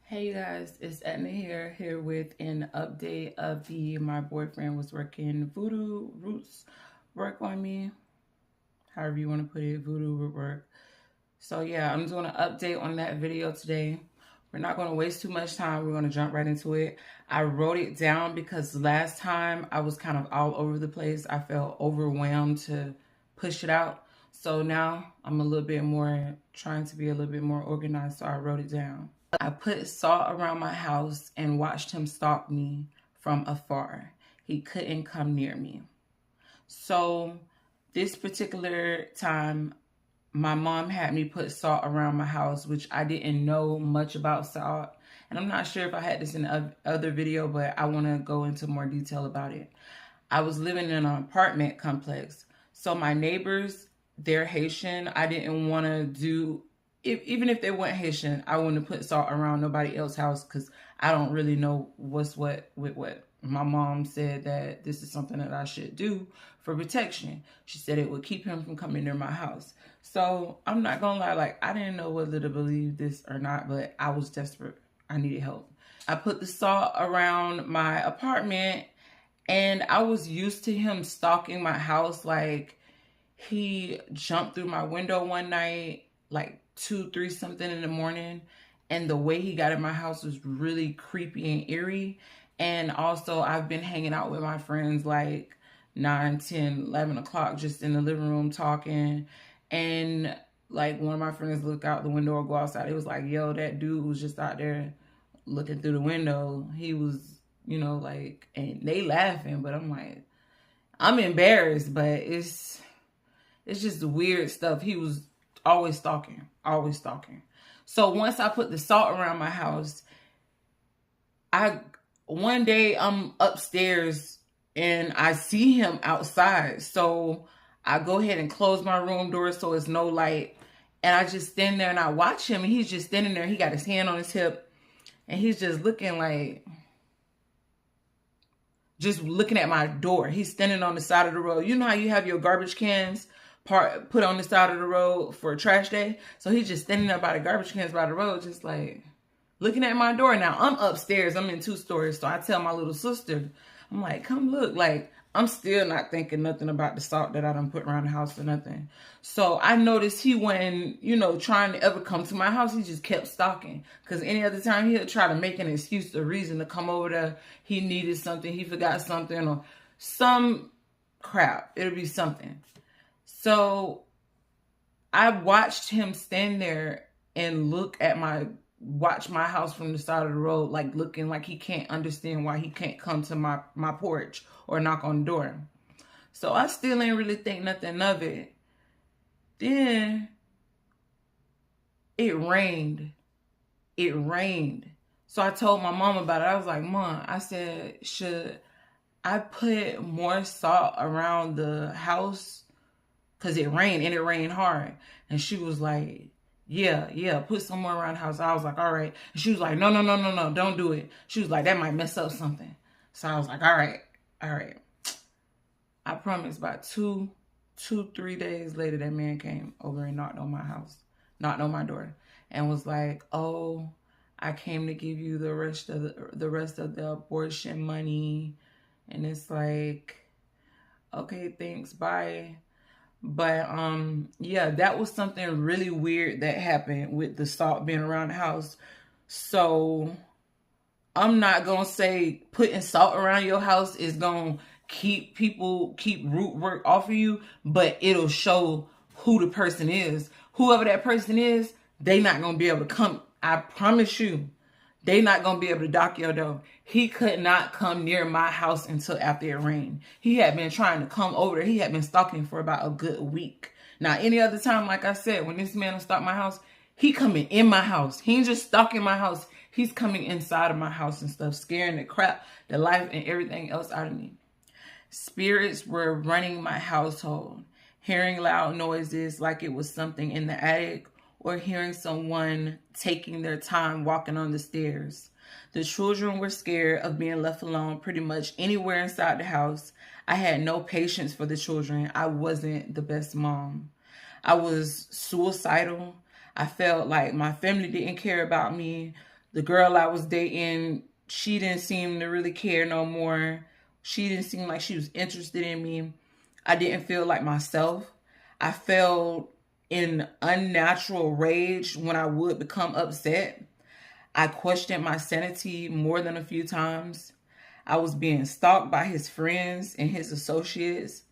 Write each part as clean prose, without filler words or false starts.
Hey you guys, it's Edna here with an update of my boyfriend was working Voodoo Roots work on me. However you want to put it, Voodoo root work. So yeah, I'm doing an update on that video today. We're not going to waste too much time. We're going to jump right into it. I wrote it down because last time I was kind of all over the place. I felt overwhelmed to push it out. So now I'm a little bit more, trying to be a little bit more organized. So I wrote it down. I put salt around my house and watched him stalk me from afar. He couldn't come near me. So this particular time, my mom had me put salt around my house, which I didn't know much about salt. And I'm not sure if I had this in the other video, but I want to go into more detail about it. I was living in an apartment complex. So my neighbors, they're Haitian. I didn't want to do, even if they weren't Haitian, I wouldn't put salt around nobody else's house because I don't really know what's what with what. My mom said that this is something that I should do for protection. She said it would keep him from coming near my house. So I'm not gonna lie, like I didn't know whether to believe this or not, but I was desperate. I needed help. I put the salt around my apartment and I was used to him stalking my house. Like he jumped through my window one night, like 2, 3 something in the morning. And the way he got in my house was really creepy and eerie. And also I've been hanging out with my friends like 9, 10, 11 o'clock just in the living room talking. And like one of my friends look out the window or go outside. It was like, yo, that dude was just out there looking through the window. He was, like, and they laughing, but I'm like, I'm embarrassed, but it's just weird stuff. He was always stalking, always stalking. So once I put the salt around my house, one day I'm upstairs and I see him outside. So I go ahead and close my room door so it's no light. And I just stand there and I watch him and he's just standing there. He got his hand on his hip and he's just looking at my door. He's standing on the side of the road. You know how you have your garbage cans put on the side of the road for a trash day? So he's just standing there by the garbage cans by the road, just like looking at my door. Now I'm upstairs. I'm in 2 stories. So I tell my little sister, I'm like, come look. Like, I'm still not thinking nothing about the salt that I done put around the house or nothing. So I noticed he wasn't, trying to ever come to my house. He just kept stalking. Because any other time he'll try to make an excuse or reason to come over there. He needed something. He forgot something or some crap. It'll be something. So I watched him stand there and watch my house from the side of the road, like looking like he can't understand why he can't come to my porch or knock on the door. So I still ain't really think nothing of it. Then it rained. It rained. So I told my mom about it. I was like, Mom, I said, should I put more salt around the house? Because it rained and it rained hard. And she was like, yeah, put some more around the house. I was like, all right. And she was like, no, don't do it. She was like, that might mess up something. So I was like, all right. I promise about 2, 3 days later, that man came over and knocked on my house, knocked on my door and was like, oh, I came to give you the rest of the abortion money. And it's like, okay, thanks, bye. But yeah, that was something really weird that happened with the salt being around the house. So I'm not gonna say putting salt around your house is gonna keep root work off of you, but it'll show who the person is. Whoever that person is, they not gonna be able to come. I promise you, they not gonna be able to dock your door. He could not come near my house until after it rained. He had been trying to come over there. He had been stalking for about a good week. Now, any other time, like I said, when this man will stalk my house, he coming in my house. He ain't just stalking my house. He's coming inside of my house and stuff, scaring the life and everything else out of me. Spirits were running my household, hearing loud noises like it was something in the attic or hearing someone taking their time walking on the stairs. The children were scared of being left alone pretty much anywhere inside the house. I had no patience for the children. I wasn't the best mom. I was suicidal. I felt like my family didn't care about me. The girl I was dating, she didn't seem to really care no more. She didn't seem like she was interested in me. I didn't feel like myself. I felt in unnatural rage when I would become upset. I questioned my sanity more than a few times. I was being stalked by his friends and his associates.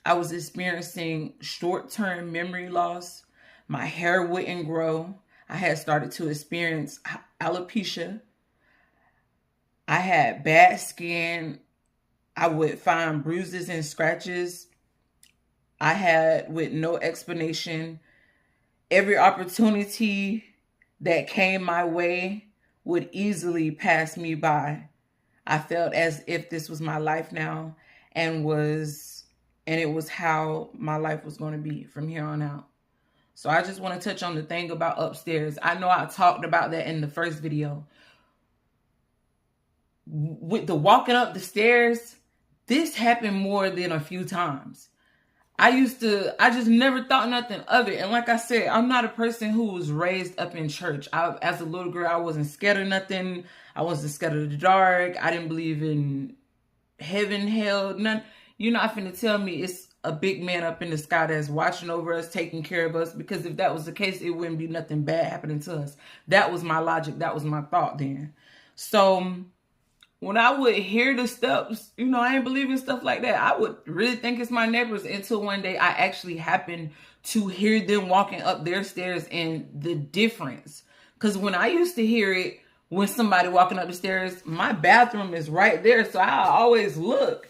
I was experiencing short-term memory loss. My hair wouldn't grow. I had started to experience alopecia. I had bad skin. I would find bruises and scratches. I had, with no explanation, every opportunity that came my way would easily pass me by. I felt as if this was my life now, and it was how my life was going to be from here on out. So I just want to touch on the thing about upstairs. I know I talked about that in the first video. With the walking up the stairs, this happened more than a few times. I just never thought nothing of it. And like I said, I'm not a person who was raised up in church. As a little girl, I wasn't scared of nothing. I wasn't scared of the dark. I didn't believe in heaven, hell, none. You're not finna tell me it's a big man up in the sky that's watching over us, taking care of us. Because if that was the case, it wouldn't be nothing bad happening to us. That was my logic. That was my thought then. So when I would hear the steps, I ain't believing stuff like that. I would really think it's my neighbors until one day I actually happened to hear them walking up their stairs, and the difference. Because when I used to hear it, when somebody walking up the stairs, my bathroom is right there. So I always look,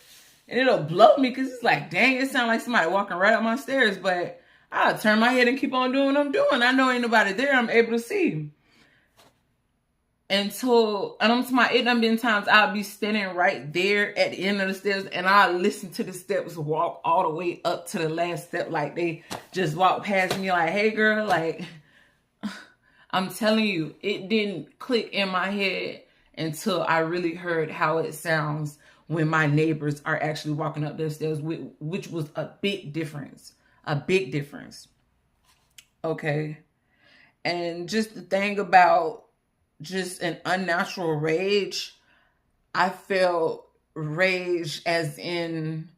and it'll blow me because it's like, dang, it sounds like somebody walking right up my stairs. But I'll turn my head and keep on doing what I'm doing. I know ain't nobody there. I'm able to see. And I'm to my, it done been times I'll be standing right there at the end of the stairs, and I'll listen to the steps walk all the way up to the last step. Like they just walk past me like, hey girl, like, I'm telling you, it didn't click in my head until I really heard how it sounds when my neighbors are actually walking up their stairs, which was a big difference. A big difference. Okay. And just the thing about just an unnatural rage, I felt rage as in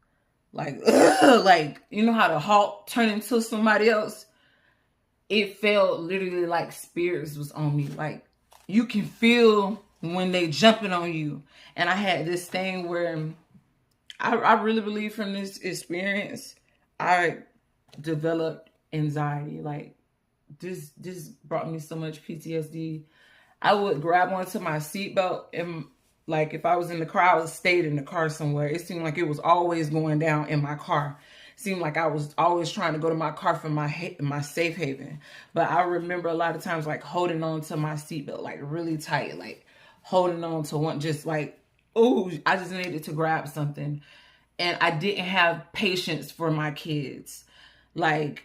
like, like, you know how the Hulk turned into somebody else? It felt literally like spirits was on me. Like you can feel when they jumping on you. And I had this thing where I really believe from this experience, I developed anxiety. Like this brought me so much PTSD. I would grab onto my seatbelt, and like if I was in the car, I would stay in the car somewhere. It seemed like it was always going down in my car. It seemed like I was always trying to go to my car for my safe haven. But I remember a lot of times like holding on to my seatbelt like really tight, like holding on to one, just like, ooh, I just needed to grab something. And I didn't have patience for my kids. Like,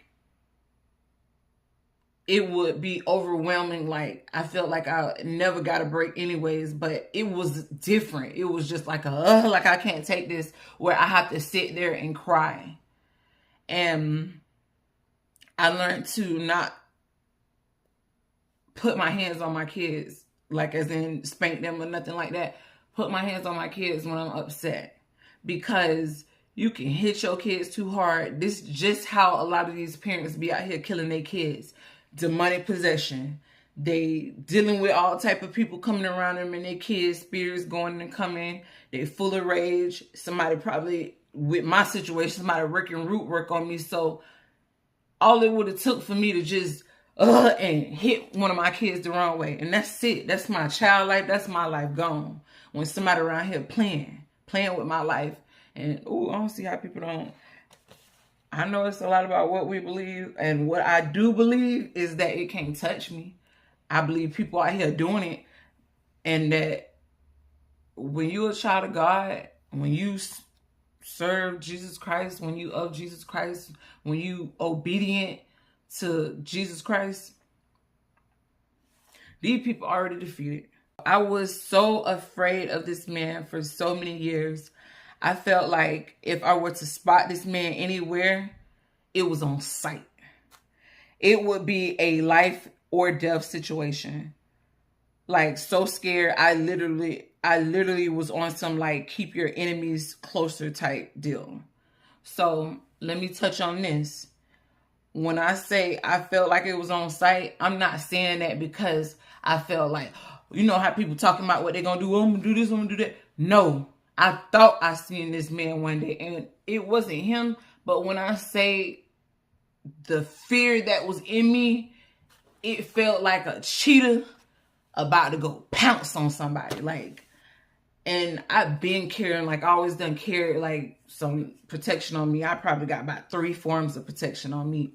it would be overwhelming. Like I felt like I never got a break anyways, but it was different. It was just like like I can't take this, where I have to sit there and cry. And I learned to not put my hands on my kids, like as in spank them or nothing like that. Put my hands on my kids when I'm upset, because you can hit your kids too hard. This is just how a lot of these parents be out here killing their kids. Demonic possession. They dealing with all type of people coming around them, and their kids' spirits going and coming. They full of rage. Somebody probably, with my situation, somebody working root work on me. So all it would have took for me to just and hit one of my kids the wrong way, and that's it. That's my child life. That's my life gone. When somebody around here playing with my life, and I don't see how people don't. I know it's a lot about what we believe, and what I do believe is that it can't touch me. I believe people out here doing it, and that when you're a child of God, when you serve Jesus Christ, when you of Jesus Christ, when you obedient to Jesus Christ, these people are already defeated. I was so afraid of this man for so many years. I felt like if I were to spot this man anywhere, it was on sight. It would be a life or death situation. like so scared. I literally was on some like keep your enemies closer type deal. So let me touch on this. When I say I felt like it was on site, I'm not saying that because I felt like, you know how people talking about what they're gonna do. Oh, I'm gonna do this, I'm gonna do that. No, I thought I seen this man one day, and it wasn't him. But when I say the fear that was in me, it felt like a cheetah about to go pounce on somebody. Like, and I've been carrying, like, I always done carry like some protection on me. I probably got about 3 forms of protection on me.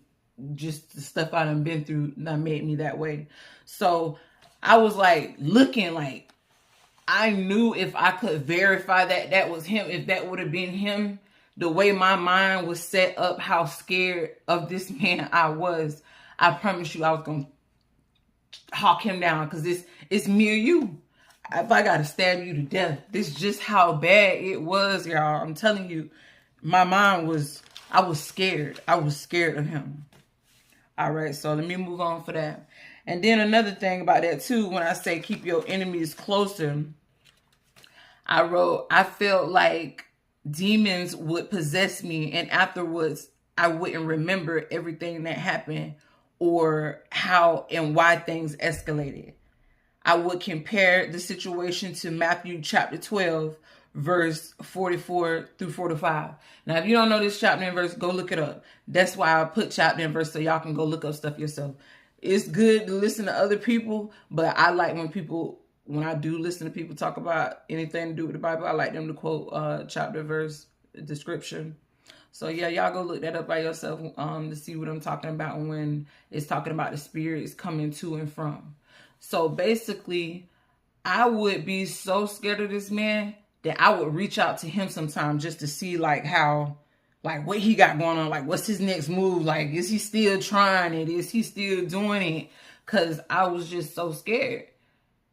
Just the stuff I done been through that made me that way. So I was like looking, like I knew if I could verify that that was him, if that would have been him, the way my mind was set up, how scared of this man I was, I promise you I was going to hawk him down, because it's me or you. If I got to stab you to death, this is just how bad it was, y'all. I'm telling you, my mind was, I was scared. I was scared of him. All right, so let me move on for that. And then another thing about that too, when I say keep your enemies closer, I wrote, I felt like demons would possess me, and afterwards I wouldn't remember everything that happened or how and why things escalated. I would compare the situation to Matthew chapter 12, verse 44 through 45. Now, if you don't know this chapter and verse, go look it up. That's why I put chapter and verse so y'all can go look up stuff yourself. It's good to listen to other people, but I like when I do listen to people talk about anything to do with the Bible, I like them to quote chapter, verse, description. So yeah, y'all go look that up by yourself to see what I'm talking about when it's talking about the spirits coming to and from. So basically, I would be so scared of this man that I would reach out to him sometime just to see like how, like what he got going on, like what's his next move, like is he still trying it, is he still doing it? Because I was just so scared.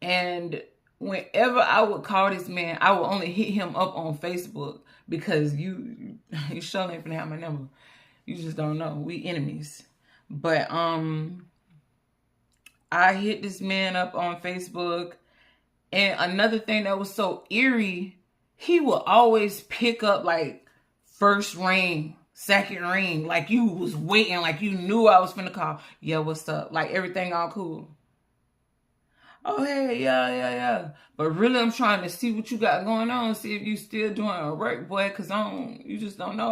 And whenever I would call this man, I would only hit him up on Facebook, because you sure ain't finna have my number. You just don't know. We enemies. But I hit this man up on Facebook. And another thing that was so eerie, he would always pick up like first ring, second ring, like you was waiting, like you knew I was finna call. Yeah, what's up? Like everything all cool. Oh, hey, yeah. But really, I'm trying to see what you got going on, see if you still doing a work, boy, because you just don't know.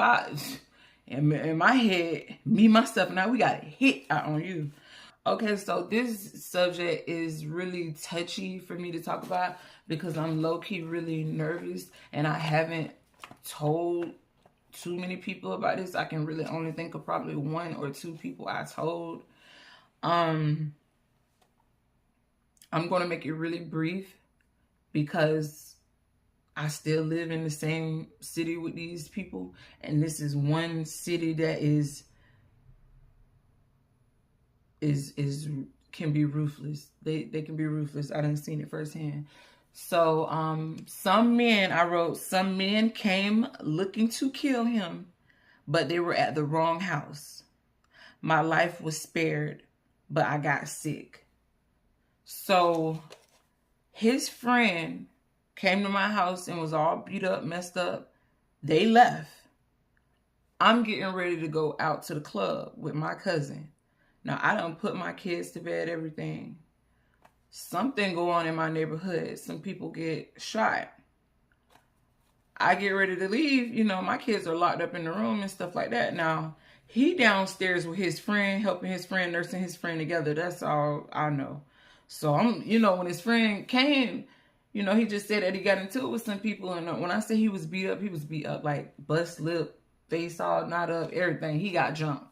In my head, me, myself, now we got a hit out on you. Okay, so this subject is really touchy for me to talk about because I'm low-key really nervous, and I haven't told too many people about this. I can really only think of probably 1 or 2 people I told. I'm going to make it really brief because I still live in the same city with these people, and this is one city that can be ruthless. They can be ruthless. I done seen it firsthand. So some men came looking to kill him, but they were at the wrong house. My life was spared, but I got sick. So his friend came to my house and was all beat up, messed up. They left. I'm getting ready to go out to the club with my cousin. Now, I done put my kids to bed, everything. Something go on in my neighborhood. Some people get shot. I get ready to leave. You know, my kids are locked up in the room and stuff like that. Now, he downstairs with his friend, helping his friend, nursing his friend together. That's all I know. So, when his friend came, he just said that he got into it with some people. And when I say he was beat up like bust lip, face all knot up, everything. He got jumped.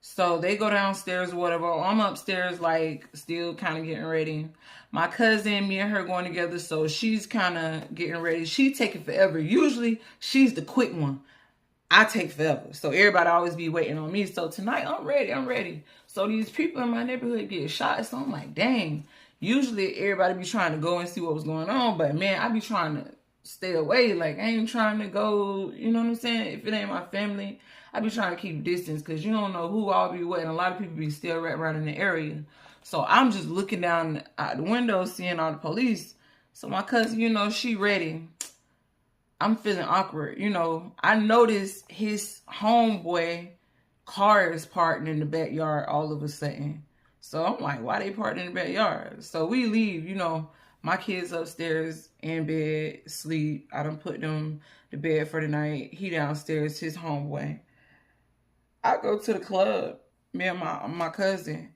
So they go downstairs or whatever. I'm upstairs, like, still kind of getting ready. My cousin, me and her going together, so she's kind of getting ready. She taking forever. Usually, she's the quick one. I take forever. So everybody always be waiting on me. So tonight, I'm ready. So these people in my neighborhood get shot. So I'm like, dang. Usually, everybody be trying to go and see what was going on. But, man, I be trying to stay away. Like, I ain't trying to go, you know what I'm saying? If it ain't my family, I be trying to keep distance because you don't know who all be waiting. A lot of people be still right around in the area. So I'm just looking down out the window, seeing all the police. So my cousin, she ready. I'm feeling awkward. I noticed his homeboy car is parked in the backyard all of a sudden. So I'm like, why they parked in the backyard? So we leave, my kids upstairs in bed, sleep. I done put them to bed for the night. He downstairs, his homeboy. I go to the club, me and my cousin.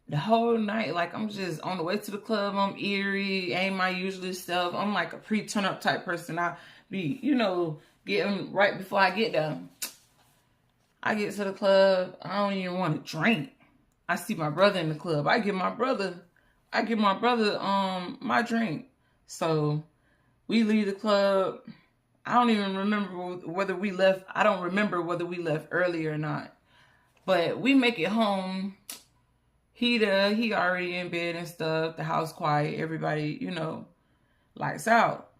The whole night, like I'm just on the way to the club, I'm eerie, ain't my usual self. I'm like a pre-turn up type person. I be, getting right before I get there. I get to the club, I don't even want to drink. I see my brother in the club. I give my brother my drink. So we leave the club. I don't even remember whether we left. I don't remember whether we left early or not. But we make it home. He already in bed and stuff. The house quiet. Everybody, lights out.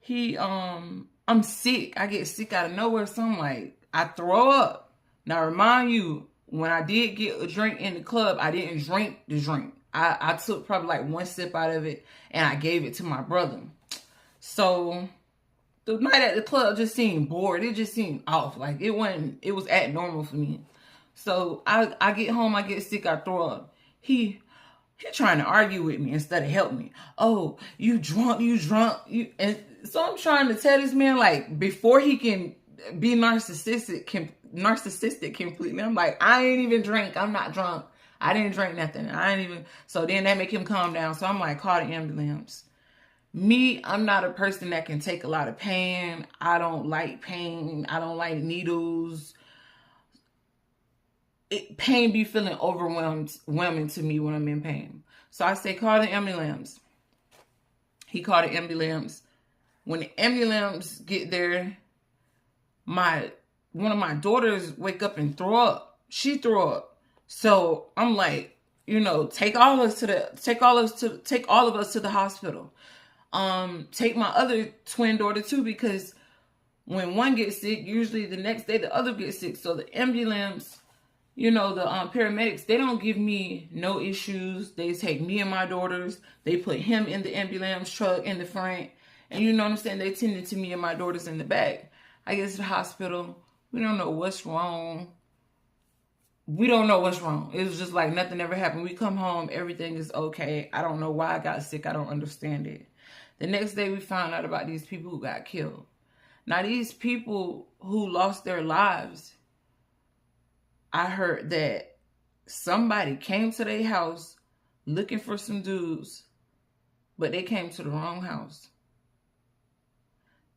I'm sick. I get sick out of nowhere. So I'm like, I throw up. Now remind you, when I did get a drink in the club, I didn't drink the drink. I took probably like one sip out of it and I gave it to my brother. So the night at the club just seemed bored. It just seemed off. Like it was at normal for me. So I get home, I get sick, I throw up. He trying to argue with me instead of help me. Oh, you drunk. And so I'm trying to tell this man, like, before he can be narcissistic completely. I'm like, I ain't even drink. I'm not drunk. I didn't drink nothing. So then that make him calm down. So I'm like, call the ambulance. Me, I'm not a person that can take a lot of pain. I don't like pain. I don't like needles. Pain be feeling overwhelming to me when I'm in pain. So I say, call the ambulance. He called the ambulance. When the ambulance get there, one of my daughters wake up and throw up. She threw up. So I'm like, take all of us to the hospital. Take my other twin daughter too, because when one gets sick, usually the next day the other gets sick. So the ambulance, the paramedics, they don't give me no issues. They take me and my daughters. They put him in the ambulance truck in the front. And you know what I'm saying? They tended to me and my daughters in the back. I get to the hospital. We don't know what's wrong. It was just like nothing ever happened. We come home. Everything is okay. I don't know why I got sick. I don't understand it. The next day we found out about these people who got killed. Now these people who lost their lives, I heard that somebody came to their house looking for some dudes, but they came to the wrong house.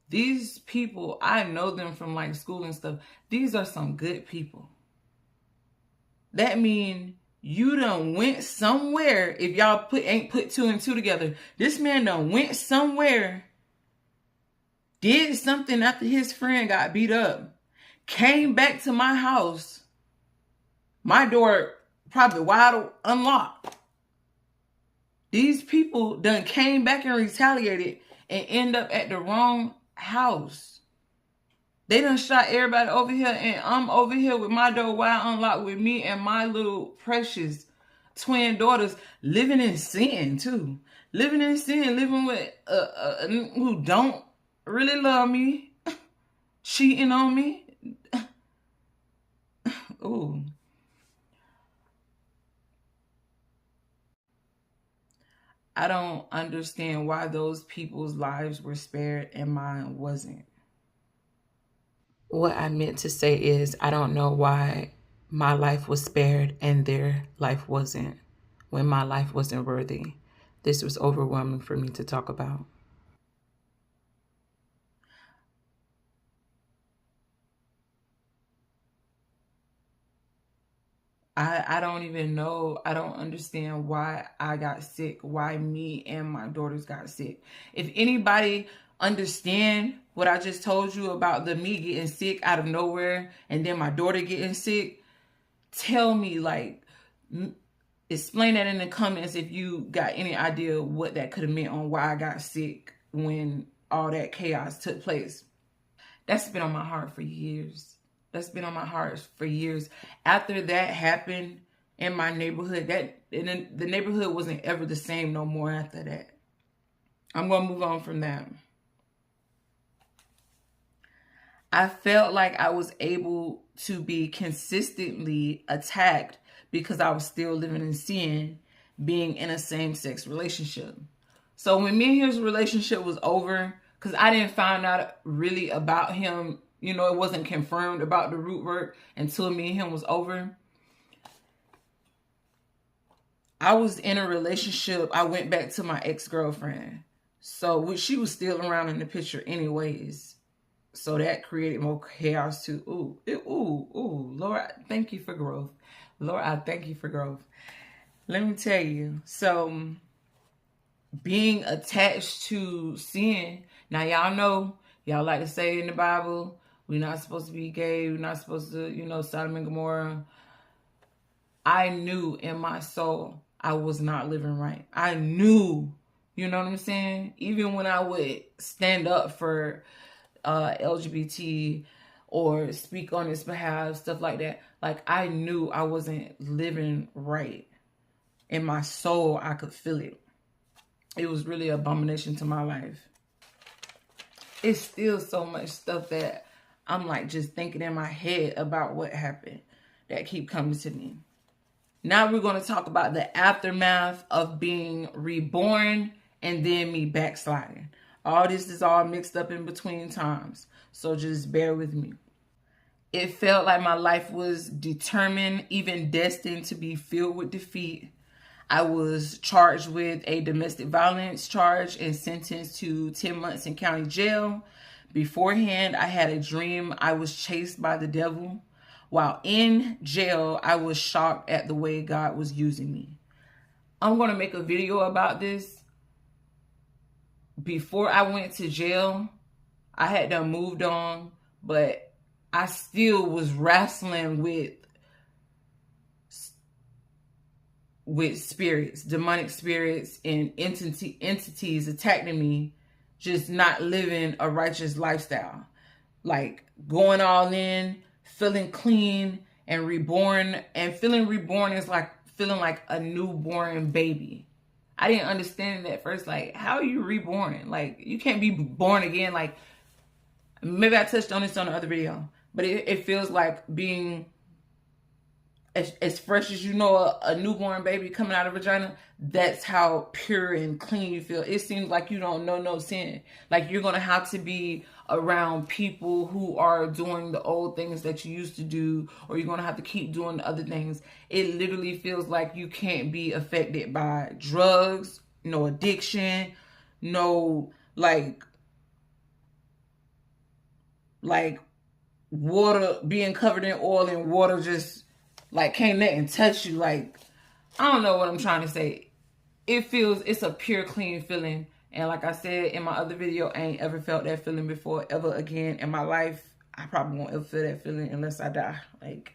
These people, I know them from like school and stuff. These are some good people. That means you done went somewhere. If y'all ain't put two and two together, this man done went somewhere, did something after his friend got beat up, came back to my house. My door probably wide unlocked. These people done came back and retaliated and end up at the wrong house. They done shot everybody over here, and I'm over here with my door wide unlocked with me and my little precious twin daughters living in sin too. Living in sin, living with who don't really love me, cheating on me. Ooh. I don't understand why those people's lives were spared and mine wasn't. What I meant to say is, I don't know why my life was spared and their life wasn't, when my life wasn't worthy. This was overwhelming for me to talk about. I don't even know. I don't understand why I got sick, why me and my daughters got sick. If anybody understand what I just told you about the me getting sick out of nowhere and then my daughter getting sick, tell me, like, explain that in the comments if you got any idea what that could have meant on why I got sick when all that chaos took place. That's been on my heart for years. After that happened, in my neighborhood. The neighborhood wasn't ever the same no more after that. I'm going to move on from that. I felt like I was able to be consistently attacked because I was still living in sin, being in a same-sex relationship. So when me and his relationship was over, because I didn't find out really about him, you know, it wasn't confirmed about the root work until me and him was over. I was in a relationship. I went back to my ex-girlfriend. So she was still around in the picture anyways. So that created more chaos too. Ooh. Lord, thank you for growth. Lord, I thank you for growth. Let me tell you. So being attached to sin. Now, y'all know, y'all like to say in the Bible, we're not supposed to be gay. We're not supposed to, you know, Sodom and Gomorrah. I knew in my soul I was not living right. I knew, you know what I'm saying? Even when I would stand up for LGBT or speak on its behalf, stuff like that. Like, I knew I wasn't living right. In my soul, I could feel it. It was really an abomination to my life. It's still so much stuff that I'm like just thinking in my head about what happened that keep coming to me. Now we're going to talk about the aftermath of being reborn and then me backsliding. All this is all mixed up in between times. So just bear with me. It felt like my life was determined, even destined to be filled with defeat. I was charged with a domestic violence charge and sentenced to 10 months in county jail. Beforehand, I had a dream I was chased by the devil. While in jail, I was shocked at the way God was using me. I'm going to make a video about this. Before I went to jail, I had done moved on, but I still was wrestling with spirits, demonic spirits and entities attacking me, just not living a righteous lifestyle. Like going all in, feeling clean and reborn, and feeling reborn is like feeling like a newborn baby. I didn't understand it at first. Like, how are you reborn? Like, you can't be born again. Like, maybe I touched on this on the other video, but it feels like being as fresh as, you know, a newborn baby coming out of vagina. That's how pure and clean you feel. It seems like you don't know no sin. Like, you're going to have to be around people who are doing the old things that you used to do, or you're going to have to keep doing the other things. It literally feels like you can't be affected by drugs, no addiction, no like water being covered in oil and water just like can't nothing touch you. Like, I don't know what I'm trying to say. It's a pure, clean feeling. And like I said in my other video, I ain't ever felt that feeling before, ever again in my life. I probably won't ever feel that feeling unless I die. Like,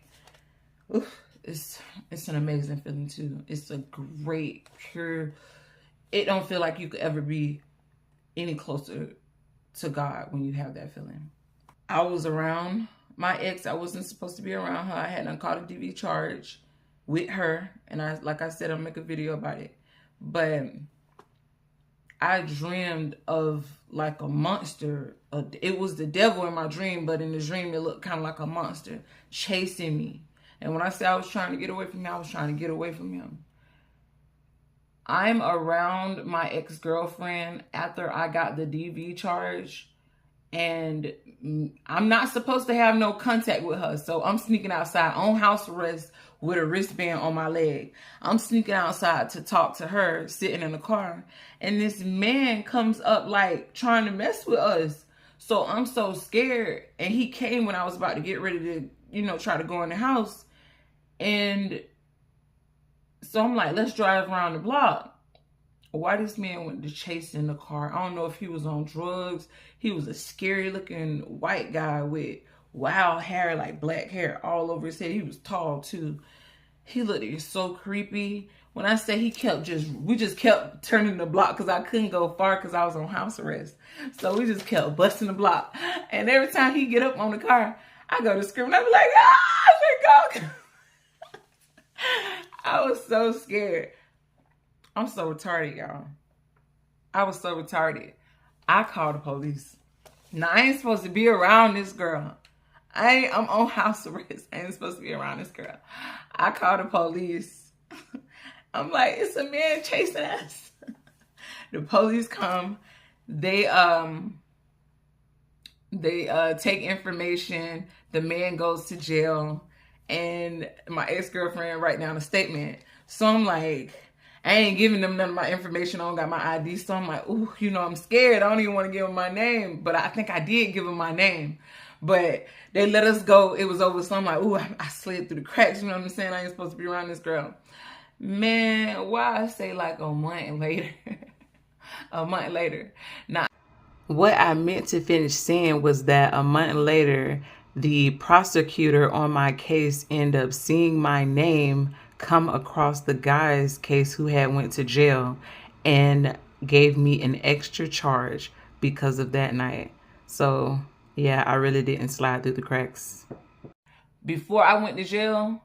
oof, it's an amazing feeling too. It's a great, pure, it don't feel like you could ever be any closer to God when you have that feeling. I was around my ex. I wasn't supposed to be around her. I hadn't caught a DV charge with her. And like I said, I'll make a video about it. But I dreamed of like a monster. It was the devil in my dream, but in the dream it looked kind of like a monster chasing me. And when I say I was trying to get away from him, I was trying to get away from him. I'm around my ex-girlfriend after I got the DV charge, and I'm not supposed to have no contact with her. So I'm sneaking outside on house arrest with a wristband on my leg. I'm sneaking outside to talk to her, sitting in the car. And this man comes up like trying to mess with us. So I'm so scared. And he came when I was about to get ready to, you know, try to go in the house. And so I'm like, let's drive around the block. Why this man went to chasing the car? I don't know if he was on drugs. He was a scary looking white guy with wild hair, like black hair all over his head. He was tall too. He looked so creepy. When I say we just kept turning the block because I couldn't go far because I was on house arrest. So we just kept busting the block. And every time he get up on the car, I go to scream and I be like, ah, I should go. I was so scared. I'm so retarded, y'all. I was so retarded. I called the police. Now, I ain't supposed to be around this girl. I'm on house arrest. I ain't supposed to be around this girl. I called the police. I'm like, it's a man chasing us. The police come. They take information. The man goes to jail, and my ex-girlfriend write down a statement. So I'm like, I ain't giving them none of my information. I don't got my ID. So I'm like, ooh, I'm scared. I don't even want to give them my name. But I think I did give them my name. But they let us go. It was over. So I'm like, ooh, I slid through the cracks. You know what I'm saying? I ain't supposed to be around this girl. Man, why I say like a month later? A month later. Now, what I meant to finish saying was that a month later, the prosecutor on my case ended up seeing my name come across the guy's case who had went to jail and gave me an extra charge because of that night. So yeah, I really didn't slide through the cracks. Before I went to jail,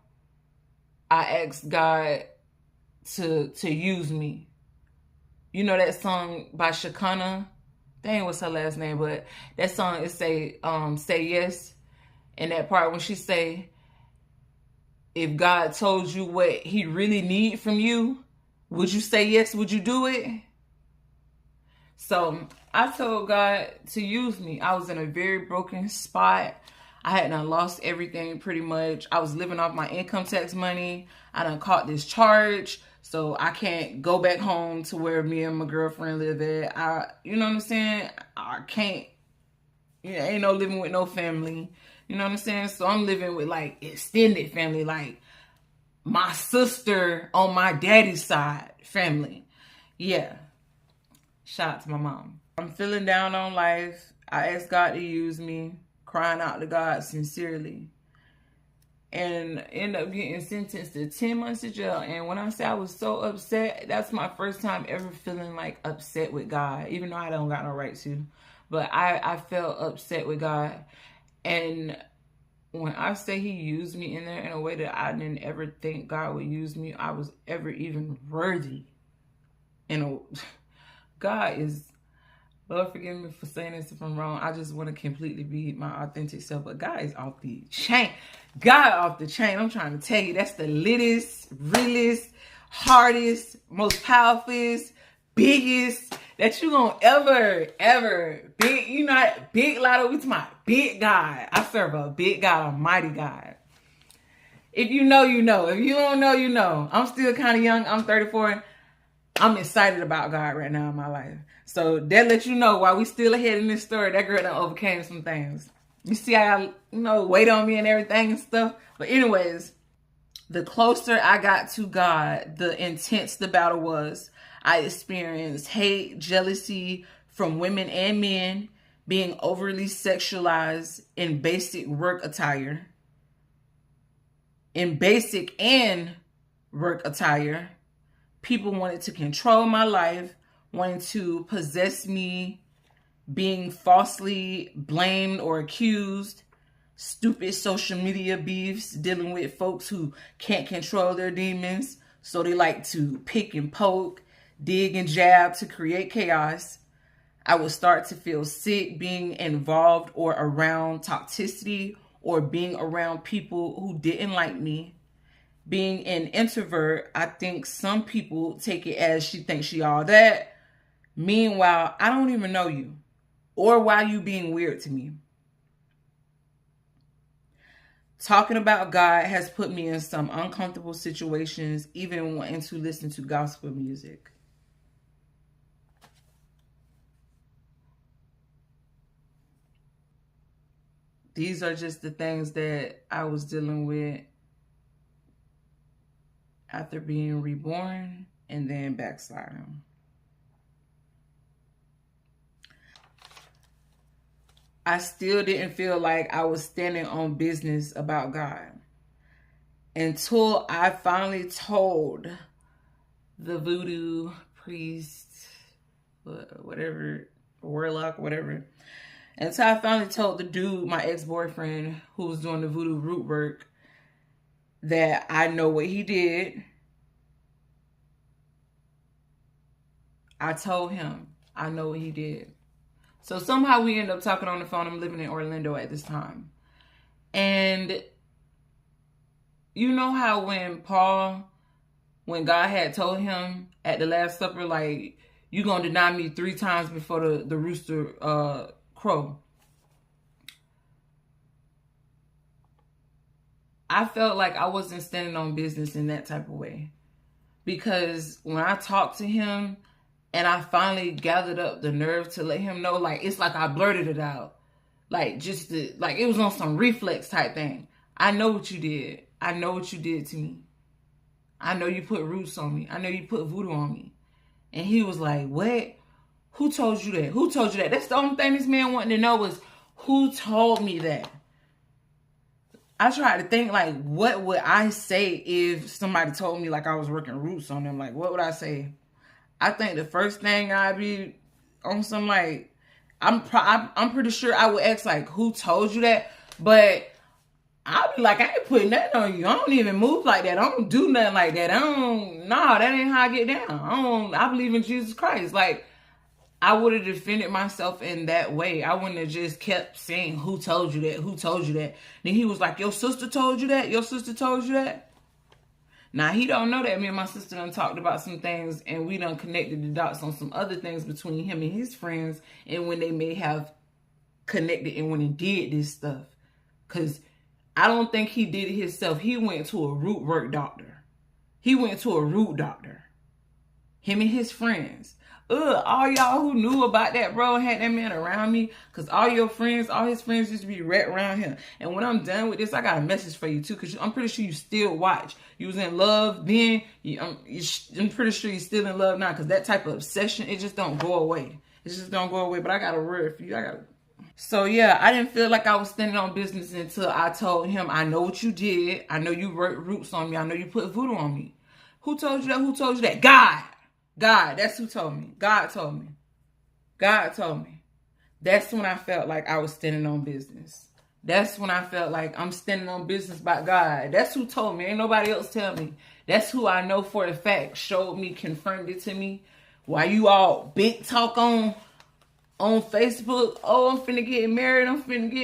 I asked God to use me. You know that song by Shakana? Dang, what's her last name? But that song is say yes. And that part when she say, if God told you what he really need from you, would you say yes? Would you do it? So I told God to use me. I was in a very broken spot. I had done lost everything pretty much. I was living off my income tax money. I done caught this charge. So I can't go back home to where me and my girlfriend live at. You know what I'm saying? I can't, ain't no living with no family. You know what I'm saying? So I'm living with like extended family, like my sister on my daddy's side family. Yeah. Shout out to my mom. I'm feeling down on life. I asked God to use me, crying out to God sincerely. And end up getting sentenced to 10 months of jail. And when I say I was so upset, that's my first time ever feeling like upset with God, even though I don't got no right to. But I felt upset with God. And when I say he used me in there in a way that I didn't ever think God would use me, I was ever even worthy. God is, Lord forgive me for saying this if I'm wrong. I just want to completely be my authentic self. But God is off the chain. God off the chain. I'm trying to tell you, that's the littest, realest, hardest, most powerful, biggest that you gonna ever big. Big lotto. It's my big God. I serve a big God, a mighty God. If you know, you know. If you don't know, you know. I'm still kind of young. I'm 34. I'm excited about God right now in my life. So that lets you know while we still ahead in this story, that girl done overcame some things. You see how, weight on me and everything and stuff. But anyways, the closer I got to God, the intense the battle was. I experienced hate, jealousy from women and men, being overly sexualized in basic work attire. In basic and work attire. People wanted to control my life, wanted to possess me, being falsely blamed or accused, stupid social media beefs, dealing with folks who can't control their demons, so they like to pick and poke, dig and jab to create chaos. I would start to feel sick being involved or around toxicity or being around people who didn't like me. Being an introvert, I think some people take it as she thinks she all that. Meanwhile, I don't even know you or why you being weird to me. Talking about God has put me in some uncomfortable situations, even wanting to listen to gospel music. These are just the things that I was dealing with after being reborn and then backsliding. I still didn't feel like I was standing on business about God until I finally told the voodoo priest, whatever, warlock, whatever. Until I finally told the dude, my ex-boyfriend, who was doing the voodoo root work, that I know what he did. I told him I know what he did. So somehow we end up talking on the phone. I'm living in Orlando at this time. And you know how when God had told him at the Last Supper, like, you gonna deny me 3 times before the rooster crow. I felt like I wasn't standing on business in that type of way. Because when I talked to him and I finally gathered up the nerve to let him know, like, it's like I blurted it out. Like, like, it was on some reflex type thing. I know what you did. I know what you did to me. I know you put roots on me. I know you put voodoo on me. And he was like, what? Who told you that? Who told you that? That's the only thing this man wanted to know was, who told me that? I tried to think, like, what would I say if somebody told me, like, I was working roots on them? Like, what would I say? I think the first thing I'd be on some, like, I'm pretty sure I would ask, like, who told you that? But I'll be like, I ain't putting that on you. I don't even move like that. I don't do nothing like that. That ain't how I get down. I believe in Jesus Christ. Like, I would have defended myself in that way. I wouldn't have just kept saying, who told you that? Who told you that? Then he was like, your sister told you that? Your sister told you that? Now, he don't know that me and my sister done talked about some things, and we done connected the dots on some other things between him and his friends, and when they may have connected and when he did this stuff. Because I don't think he did it himself. He went to a root work doctor. He went to a root doctor. Him and his friends. All y'all who knew about that, bro, had that man around me. Because all his friends used to be right around him. And when I'm done with this, I got a message for you, too. Because I'm pretty sure you still watch. You was in love then. I'm pretty sure you're still in love now. Because that type of obsession, it just don't go away. It just don't go away. But I got a word for you. So, yeah, I didn't feel like I was standing on business until I told him, I know what you did. I know you worked roots on me. I know you put voodoo on me. Who told you that? Who told you that? God. That's who told me. God told me. God told me. That's when I felt like I was standing on business. That's when I felt like I'm standing on business by God. That's who told me. Ain't nobody else tell me. That's who I know for a fact showed me, confirmed it to me. Why you all big talk on Facebook? Oh, I'm finna get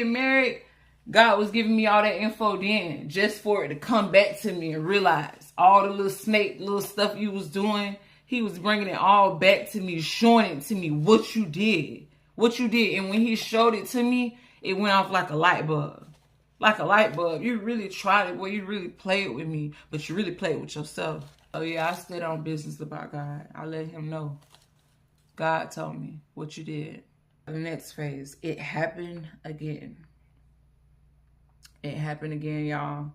married. God was giving me all that info then just for it to come back to me and realize all the little stuff you was doing. He was bringing it all back to me, showing it to me what you did. And when he showed it to me, it went off like a light bulb. Like a light bulb. You really tried it. Well, you really played with me, but you really played with yourself. Oh, yeah, I stayed on business about God. I let him know. God told me what you did. The next phase, it happened again. It happened again, y'all.